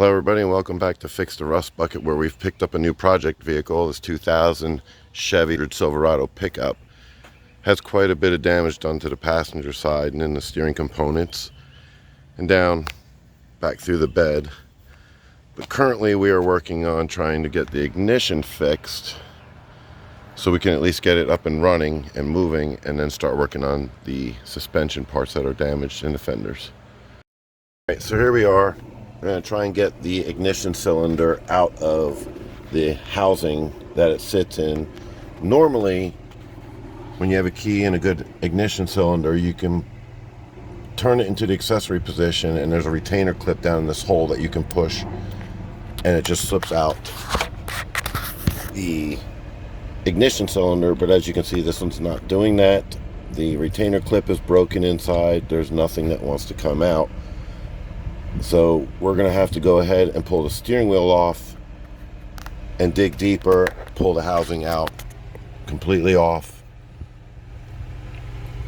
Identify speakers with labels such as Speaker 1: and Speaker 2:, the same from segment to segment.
Speaker 1: Hello everybody and welcome back to Fix the Rust Bucket, where we've picked up a new project vehicle. This 2000 Chevy Silverado pickup. Has quite a bit of damage done to the passenger side and in the steering components and down back through the bed. But currently we are working on trying to get the ignition fixed so we can at least get it up and running and moving, and then start working on the suspension parts that are damaged in the fenders. Alright, so here we are. We're going to try and get the ignition cylinder out of the housing that it sits in. Normally, when you have a key and a good ignition cylinder, you can turn it into the accessory position, and there's a retainer clip down in this hole that you can push, and it just slips out the ignition cylinder. But as you can see, this one's not doing that. The retainer clip is broken inside. There's nothing that wants to come out. So we're going to have to go ahead and pull the steering wheel off and dig deeper, pull the housing out completely off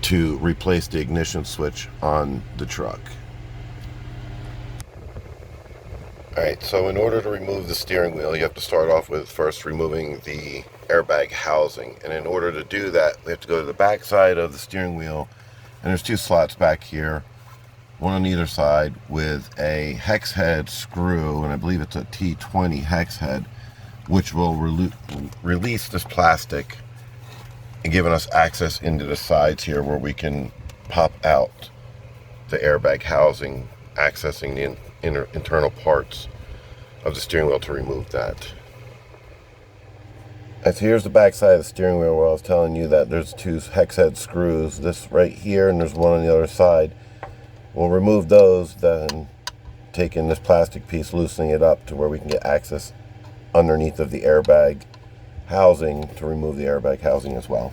Speaker 1: to replace the ignition switch on the truck. Alright, so in order to remove the steering wheel, you have to start off with first removing the airbag housing. And in order to do that, we have to go to the back side of the steering wheel, and there's two slots back here, one on either side, with a hex head screw, and I believe it's a T20 hex head, which will release this plastic and giving us access into the sides here where we can pop out the airbag housing, accessing the internal parts of the steering wheel to remove that. And so here's the back side of the steering wheel, where I was telling you that there's two hex head screws, this right here and there's one on the other side. We'll remove those, then taking this plastic piece, loosening it up to where we can get access underneath of the airbag housing to remove the airbag housing as well.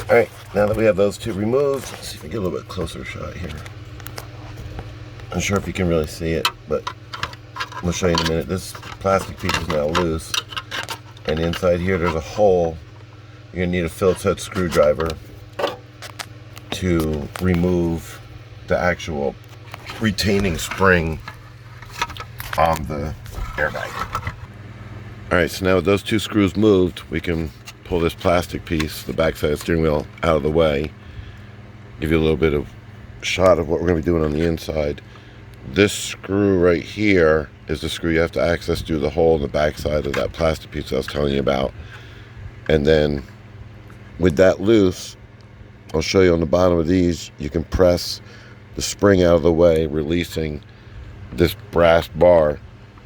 Speaker 1: Alright, now that we have those two removed, let's see if we get a little bit closer shot here. I'm not sure if you can really see it, but I'll show you in a minute. This plastic piece is now loose, and inside here there's a hole. You're going to need a Phillips head screwdriver to remove the actual retaining spring on the airbag. Alright, so now with those two screws moved, we can pull this plastic piece, the backside of the steering wheel, out of the way. Give you a little bit of shot of what we're going to be doing on the inside. This screw right here is the screw you have to access through the hole in the backside of that plastic piece I was telling you about. And then with that loose, I'll show you on the bottom of these, you can press the spring out of the way, releasing this brass bar,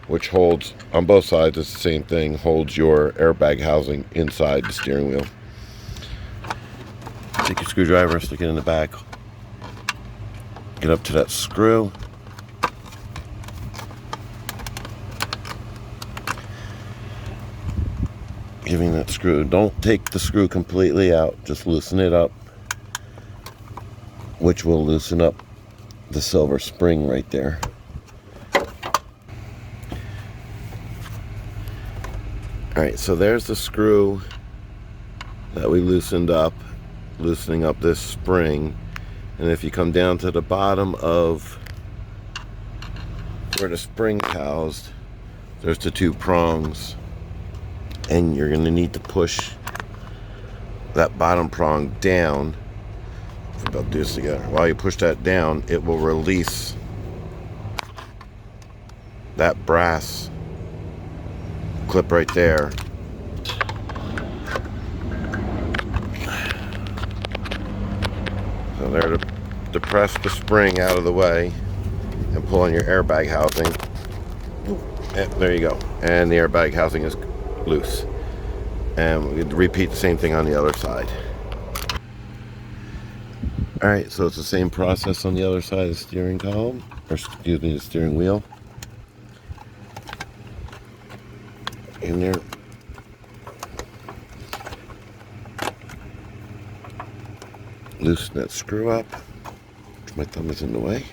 Speaker 1: which holds, on both sides it's the same thing, holds your airbag housing inside the steering wheel. Take your screwdriver, stick it in the back, get up to that screw, giving that screw, don't take the screw completely out, just loosen it up, which will loosen up the silver spring right there. Alright, so there's the screw that we loosened up, loosening up this spring. And if you come down to the bottom of where the spring's housed, there's the two prongs, and you're going to need to push that bottom prong down. I'll do this together. While you push that down, it will release that brass clip right there. So there, to press the spring out of the way and pull on your airbag housing. And there you go. And the airbag housing is loose. And we repeat the same thing on the other side. Alright, so it's the same process on the other side of the steering column, or excuse me, the steering wheel. In there. Loosen that screw up. My thumb is in the way.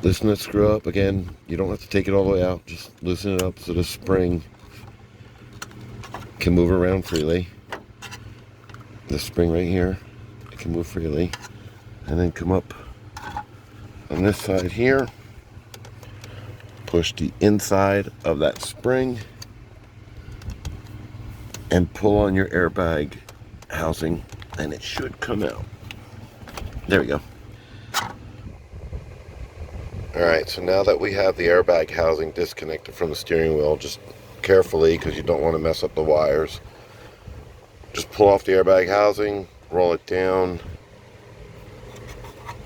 Speaker 1: Loosen that screw up. Again, you don't have to take it all the way out. Just loosen it up so the spring can move around freely. The spring right here, it can move freely. And then come up on this side here. Push the inside of that spring and pull on your airbag housing, and it should come out. There we go. Alright, so now that we have the airbag housing disconnected from the steering wheel, just carefully, because you don't want to mess up the wires, just pull off the airbag housing, roll it down.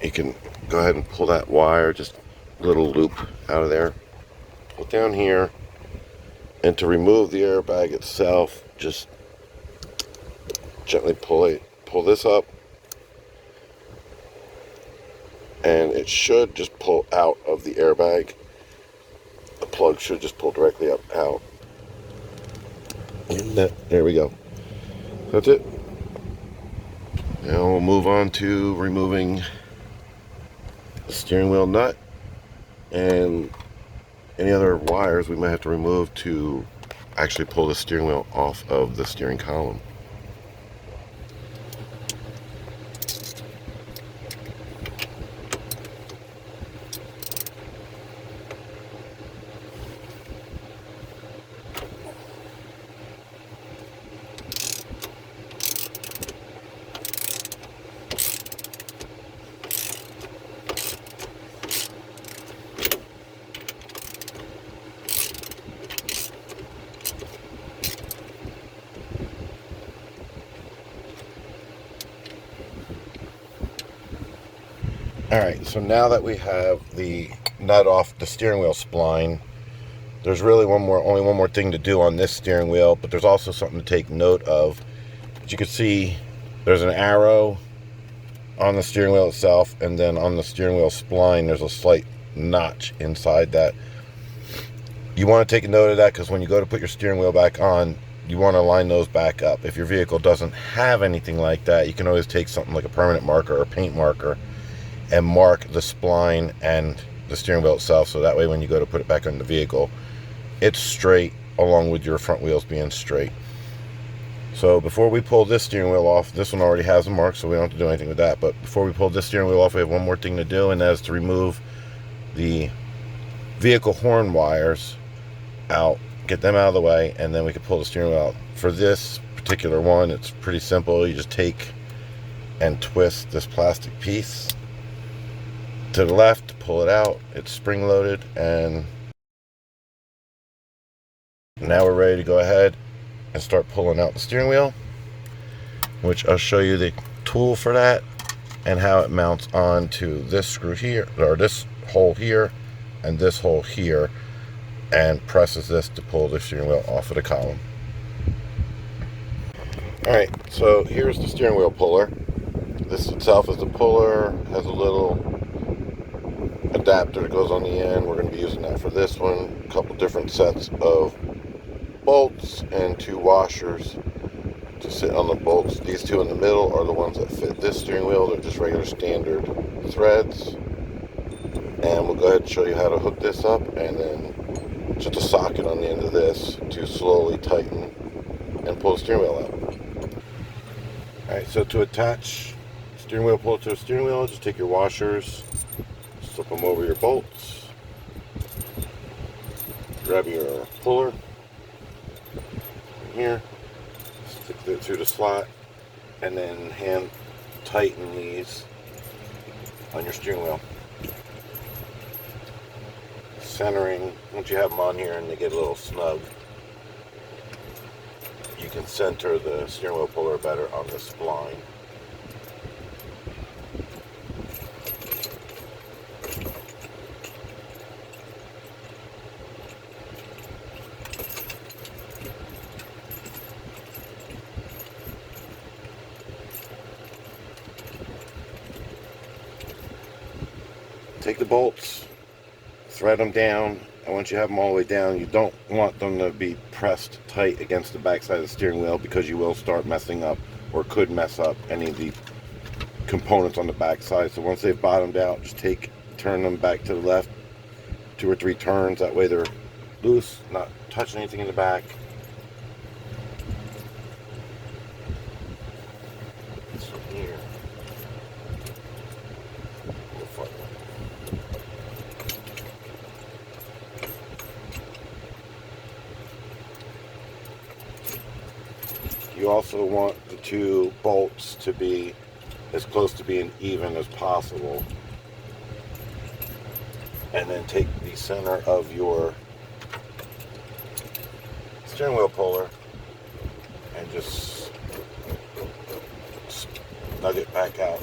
Speaker 1: You can go ahead and pull that wire, just a little loop out of there. Pull it down here, and to remove the airbag itself, just gently pull this up, and it should just pull out of the airbag. The plug should just pull directly up out. And there we go. That's it. Now we'll move on to removing the steering wheel nut and any other wires we might have to remove to actually pull the steering wheel off of the steering column. Alright, so now that we have the nut off the steering wheel spline, there's really only one more thing to do on this steering wheel, but there's also something to take note of. As you can see, there's an arrow on the steering wheel itself, and then on the steering wheel spline there's a slight notch inside that. You want to take a note of that, because when you go to put your steering wheel back on, you want to line those back up. If your vehicle doesn't have anything like that, you can always take something like a permanent marker or paint marker and mark the spline and the steering wheel itself, so that way when you go to put it back on the vehicle, it's straight along with your front wheels being straight. So before we pull this steering wheel off, this one already has a mark, so we don't have to do anything with that, but before we pull this steering wheel off, we have one more thing to do, and that is to remove the vehicle horn wires out, get them out of the way, and then we can pull the steering wheel out. For this particular one, it's pretty simple. You just take and twist this plastic piece to the left, pull it out, it's spring loaded, and now we're ready to go ahead and start pulling out the steering wheel, which I'll show you the tool for that and how it mounts onto this screw here, or this hole here and this hole here, and presses this to pull the steering wheel off of the column. Alright, so here's the steering wheel puller. This itself is the puller, has a little adapter that goes on the end. We're going to be using that for this one. A couple different sets of bolts and two washers to sit on the bolts. These two in the middle are the ones that fit this steering wheel. They're just regular standard threads. And we'll go ahead and show you how to hook this up, and then just a socket on the end of this to slowly tighten and pull the steering wheel out. Alright, so to attach steering wheel puller to a steering wheel, just take your washers, slip them over your bolts, grab your puller in here, stick it through the slot, and then hand tighten these on your steering wheel. Centering, once you have them on here and they get a little snug, you can center the steering wheel puller better on the spline. take the bolts, thread them down, and once you have them all the way down, you don't want them to be pressed tight against the backside of the steering wheel, because you will start messing up, or could mess up, any of the components on the backside. So once they've bottomed out, just turn them back to the left 2 or 3 turns. That way they're loose, not touching anything in the back. This one here. A little farther. You also want the 2 bolts to be as close to being even as possible. And then take the center of your steering wheel puller and just snug it back out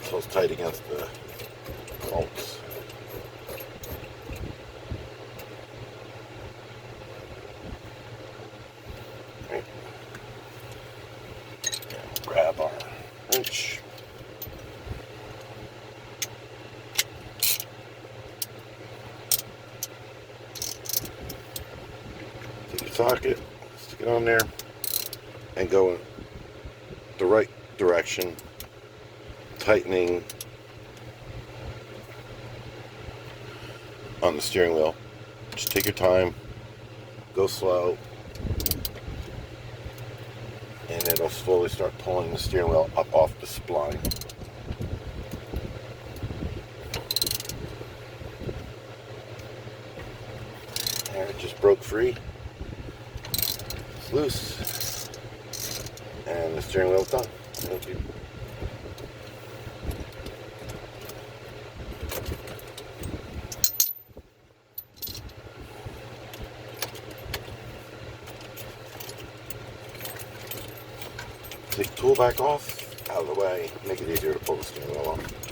Speaker 1: so it's tight against the bolts. Right. Grab our wrench. Take your socket, stick it on there, and go in the right direction, tightening on the steering wheel. Just take your time, go slow, and it'll slowly start pulling the steering wheel up off the spline. There, it just broke free. It's loose. And the steering wheel's done. Thank you. Take the tool back off, out of the way, make it easier to pull the steering wheel off.